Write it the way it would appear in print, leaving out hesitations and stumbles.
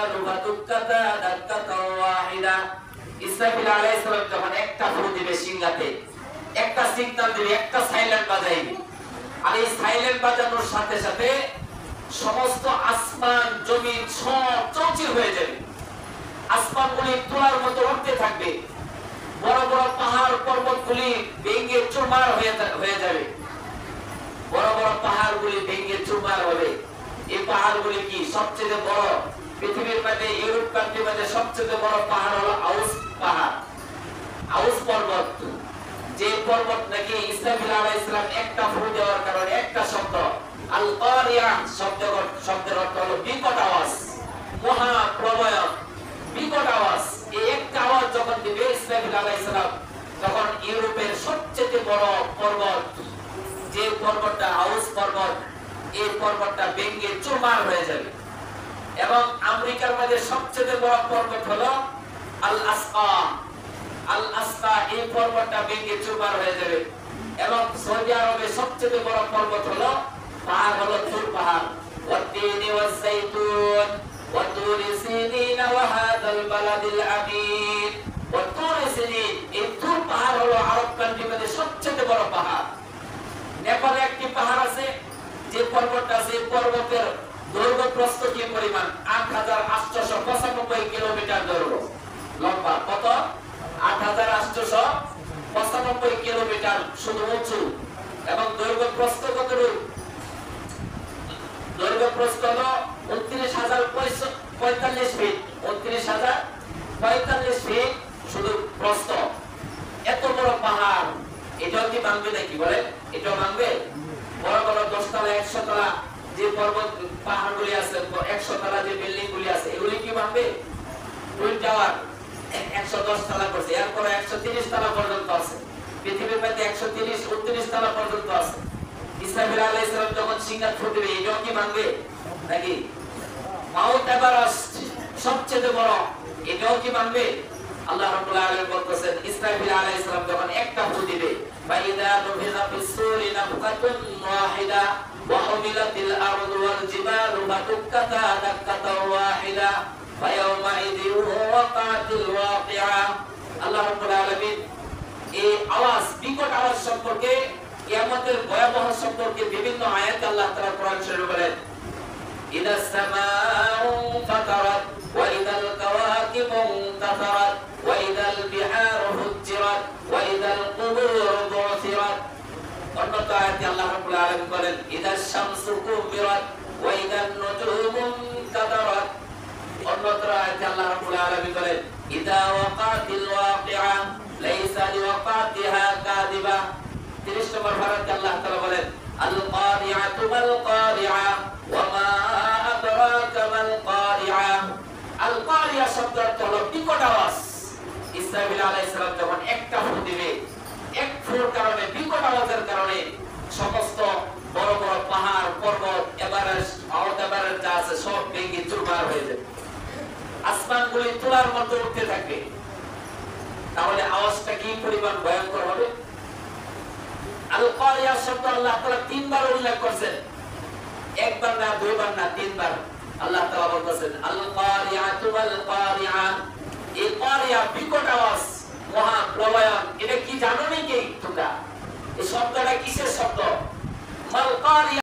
জিবালু ফাদুক্কাতা দাক্কাতাও ওয়াহিদা। ইসরাফিল আলাইহিস সালাম যখন একটা ফু দিবে সিংহাতে, একটা সিগন্যাল দিবে, একটা সাইলেন্ট বাজাইবে, আর এই সাইলেন্ট বাজানোর সাথে সাথে সমস্ত আসমান জমিন সব চৌচির হয়ে যাবে। আসমানগুলি তোলার মতো উঠতে থাকবে, বড় বড় পাহাড় পর্বতগুলি ভেঙে চুরমার হয়ে যাবে। বড় বড় পাহাড়গুলি ভেঙে চুরমার হবে। এই পাহাড়গুলি কি? সবচেয়ে বড় পৃথিবীর মধ্যে, ইউরোপ কান্ট্রির মধ্যে সবচেয়ে বড় পাহাড় হলো আউস পাহাড়, আউস পর্বত। যে পর্বত নাকি ইসরাফিল আলাইহিস সালাম একটা ফু দেওয়ার কারণে একটা শব্দ আল কারিয়া শব্দের অর্থ হলো বিকট আওয়াজ, মহা প্রলয়, বিকট আওয়াজ। এই একটা আওয়াজ যখন দিবে ইসরাফিল আলাইহিস সালাম, তখন ইউরোপের সবচেয়ে বড় পর্বত, যে পর্বতটা আউস পর্বত, এই পর্বতটা ভেঙে চুরমার হয়ে যাবে। এবং আমেরিকার মধ্যে সবচেয়ে বড় পর্বত হলো আল আসকা, আল আসকা, এই পর্বতটা ভেঙে চুরমার হয়ে যাবে। এবং সৌদি আরবের সবচেয়ে বড় পর্বত হলো পাহাড় হলো তুর পাহাড়। ওয়াতিনি ওয়াসাইতুন ওয়া তুরি সিনিন ওয়া হাদাল বালাদিল আমিন। ওয়া তুরি সিনিন, এই তুর পাহাড় হলো আরব কান্ট্রির মধ্যে সবচেয়ে বড় পাহাড়। নেপালে একটি পাহাড় আছে, যে পর্বতটা আছে, পর্বতের দৈর্ঘ্য প্রস্থ কি পরিমাণ? 8895 কিলোমিটার দৈর্ঘ্য, লম্বা কত? 8895 কিলোমিটার শুধু উঁচু। এবং দৈর্ঘ্য প্রস্থ কত? দৈর্ঘ্য প্রস্থ হলো 29,045 ফিট, 29,045 ফিট শুধু প্রস্থ। এত বড় পাহাড়, এটাও কি ভাঙবে নাকি? বলে এটাও ভাঙবে? বড় বড় 10 তলা 100 তলা যে পর্বত পাহাড়গুলি আছে, 100 তলা যে বিল্ডিং গুলি আছে, এগুলি কি ভাঙবে? টুইন টাওয়ার 110 তলা করছে, এরপরে 130 তলা পর্যন্ত আছে। পৃথিবীর মধ্যে 130-29 তলা পর্যন্ত আছে। ইসরাফিল আলাইহিস সালাম যখন সিংহাত ফুটবে, এটাও কি ভাঙবে নাকি? মাউন্ট এভারেস্ট সবচেয়ে বড়, এটাও কি ভাঙবে? আল্লাহ রাব্বুল আলামিন বলতেছেন, ইসরাফিল আলাইহিস সালাম যখন একটা ফু দিবে, ফাইদা নুফিখা ফিস-সূরি নাফখাতুন ওয়াহিদা ওয়া হুমিলাতিল আরদু ওয়াল জিবালু ফাদুক্কাতা দাক্কাতাও ওয়াহিদা ফায়াউমাইযিন ওয়াকাতিল ওয়াকিআ। আল্লাহ রাব্বুল আলামিন এই আওয়াজ, বিকট আওয়াজ সম্পর্কে, কিয়ামতের ভয়াবহ সম্পর্কে বিভিন্ন আয়াতে আল্লাহ তাআলা কোরআন শরীফে বলেন, ইদাস সামাউ ফাতারাত ওয়া ইদাল কাওয়াকিবু ইনতাসারাত ওয়া ইদাল বিহারু হুজ্জিরাত ওয়া ইদাল কুবুরু বু'থিরাত। অন্য আয়াতে আল্লাহ রাব্বুল আলামিন বলেন, ইদাস শামসু কুবিরাত ওয়া ইদান নুজুমু ইনকাদারাত। অন্য আয়াতে আল্লাহ রাব্বুল আলামিন বলেন, ইদা ওয়াকাতিল ওয়াকিআ লাইসা লিওয়াকাতিহা কাযিবা। 30 নম্বর পারাতে আল্লাহ তাআলা বলেন, আল কারিআতু মাল কারিআ ওয়া মা আদরাকা মাল কারিআ। আল কারিআ শব্দের অর্থ হলো বিকট আওয়াজ। ইসরাফিল আলাইহিস সালাম যখন একটা ফু দিবে, এক ফুর কারণে, বিকট আওয়াজের কারণে সমস্ত বড় বড় পাহাড় পর্বত, এভারেস্ট, মাউন্ট এভারেস্ট যা আছে সব ভেঙে চুরমার হয়ে যাবে। আসমানগুলি তোলার মতো উঠতে থাকবে। তাহলে আওয়াজটা কি পরিমাণ ভয়ঙ্কর হবে? আল কারিয়া শব্দ আল্লাহ তাআলা 3 বার উল্লেখ করেছেন, একবার না, দুইবার না, 3 বার। আল্লাহ তাআলা বলতেছেন, আল কারিয়াতু ওয়াল কারিআ। এই কারিয়া বিকট আওয়াজ, মহা প্রলয়ন। এটা কি জানো নাকি তোমরা? এই শব্দটা কিসের শব্দ? মাল কারিয়া।